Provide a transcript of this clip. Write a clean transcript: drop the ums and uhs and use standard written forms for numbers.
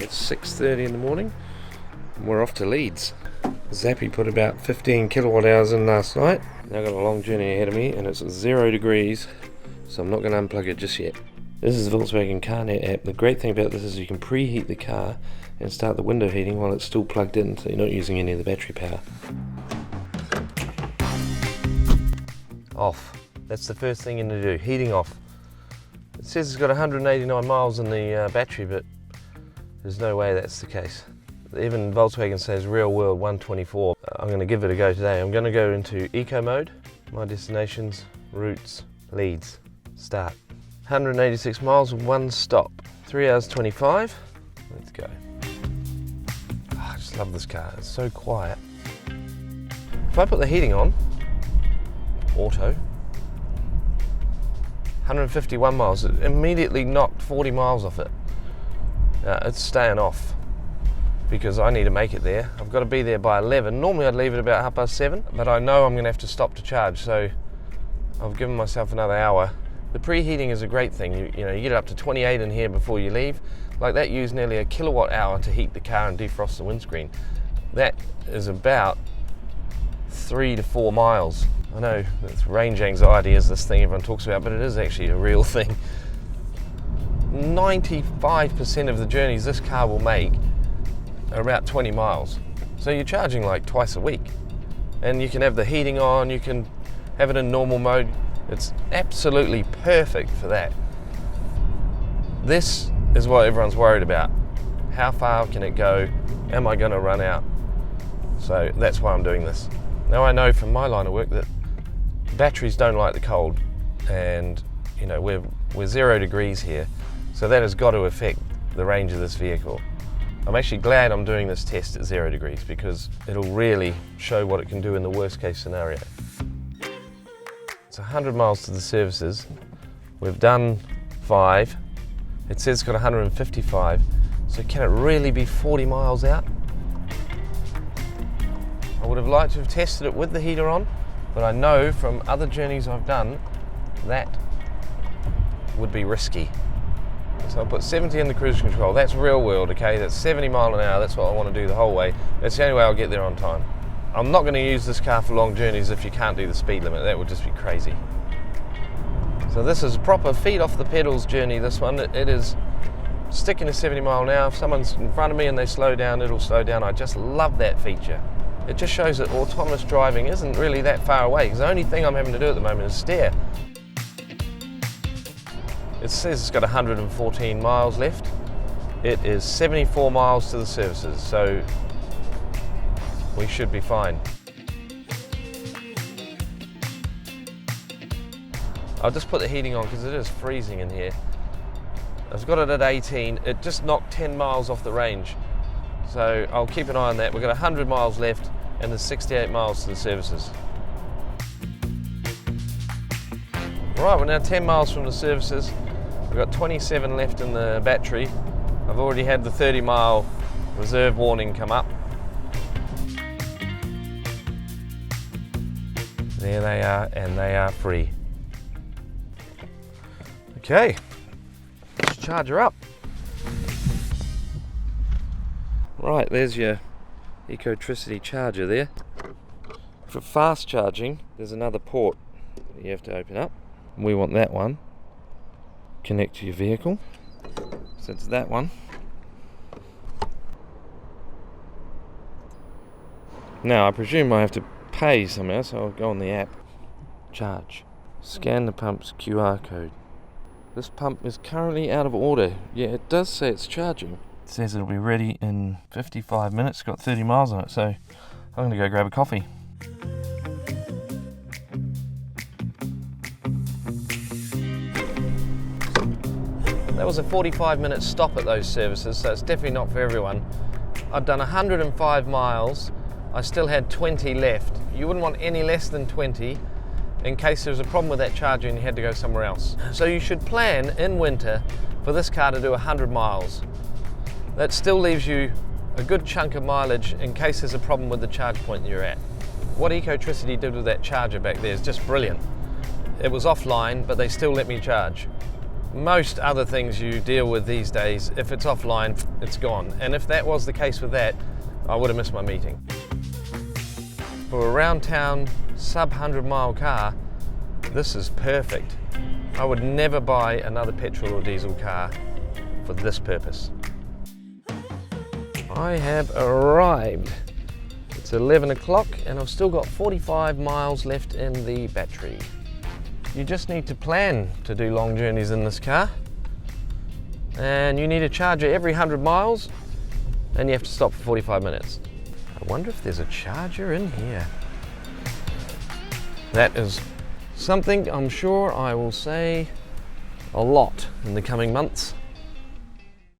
It's 6:30 in the morning and we're off to Leeds. Zappy put about 15 kilowatt hours in last night. Now I've got a long journey ahead of me and it's 0 degrees, so I'm not going to unplug it just yet. This is the Volkswagen CarNet app. The great thing about this is you can preheat the car and start the window heating while it's still plugged in, so you're not using any of the battery power. Off. That's the first thing you need to do, heating off. It says it's got 189 miles in the battery, but there's no way that's the case. Even Volkswagen says real world 124. I'm going to give it a go today. I'm going to go into eco mode. My destinations, routes, Leeds. Start. 186 miles with one stop. 3 hours 25. Let's go. Oh, I just love this car. It's so quiet. If I put the heating on, auto, 151 miles. It immediately knocked 40 miles off it. It's staying off because I need to make it there. I've got to be there by 11. Normally I'd leave it about 7:30, but I know I'm going to have to stop to charge, so I've given myself another hour. The preheating is a great thing. You get it up to 28 in here before you leave. Like that used nearly a kilowatt hour to heat the car and defrost the windscreen. That is about 3 to 4 miles. I know it's range anxiety is this thing everyone talks about, but it is actually a real thing. 95% of the journeys this car will make are about 20 miles. So you're charging like twice a week. And you can have the heating on, you can have it in normal mode. It's absolutely perfect for that. This is what everyone's worried about. How far can it go? Am I going to run out? So that's why I'm doing this. Now I know from my line of work that batteries don't like the cold, and we're 0 degrees here, so that has got to affect the range of this vehicle. I'm actually glad I'm doing this test at 0 degrees because it'll really show what it can do in the worst case scenario. It's 100 miles to the services. We've done 5. It says it's got 155. So can it really be 40 miles out? I would have liked to have tested it with the heater on, but I know from other journeys I've done that would be risky. So I'll put 70 in the cruise control. That's real world, okay? That's 70 mile an hour. That's what I want to do the whole way. That's the only way I'll get there on time. I'm not going to use this car for long journeys if you can't do the speed limit. That would just be crazy. So this is a proper feet off the pedals journey, this one. It is sticking to 70 mile an hour. If someone's in front of me and they slow down, it'll slow down. I just love that feature. It just shows that autonomous driving isn't really that far away, because the only thing I'm having to do at the moment is steer. It says it's got 114 miles left. It is 74 miles to the services, so we should be fine. I'll just put the heating on because it is freezing in here. I've got it at 18. It just knocked 10 miles off the range. So I'll keep an eye on that. We've got 100 miles left and there's 68 miles to the services. Right, we're now 10 miles from the services. We've got 27 left in the battery. I've already had the 30-mile reserve warning come up. There they are, and they are free. Okay, let's charge her up. Right, there's your Ecotricity charger there. For fast charging, there's another port that you have to open up. We want that one. Connect to your vehicle. So it's that one. Now, I presume I have to pay somehow, so I'll go on the app. Charge. Scan the pump's QR code. This pump is currently out of order. Yeah, it does say it's charging. It says it'll be ready in 55 minutes. It's got 30 miles on it, so I'm going to go grab a coffee. That was a 45-minute stop at those services, so it's definitely not for everyone. I've done 105 miles. I still had 20 left. You wouldn't want any less than 20 in case there was a problem with that charger and you had to go somewhere else. So you should plan in winter for this car to do 100 miles. That still leaves you a good chunk of mileage in case there's a problem with the charge point that you're at. What Ecotricity did with that charger back there is just brilliant. It was offline, but they still let me charge. most other things you deal with these days, if it's offline, it's gone. And if that was the case with that, I would have missed my meeting. For a round town, sub 100 mile car, this is perfect. I would never buy another petrol or diesel car for this purpose. I have arrived. It's 11 o'clock and I've still got 45 miles left in the battery. You just need to plan to do long journeys in this car, and you need a charger every 100 miles and you have to stop for 45 minutes. I wonder if there's a charger in here. That is something I'm sure I will say a lot in the coming months.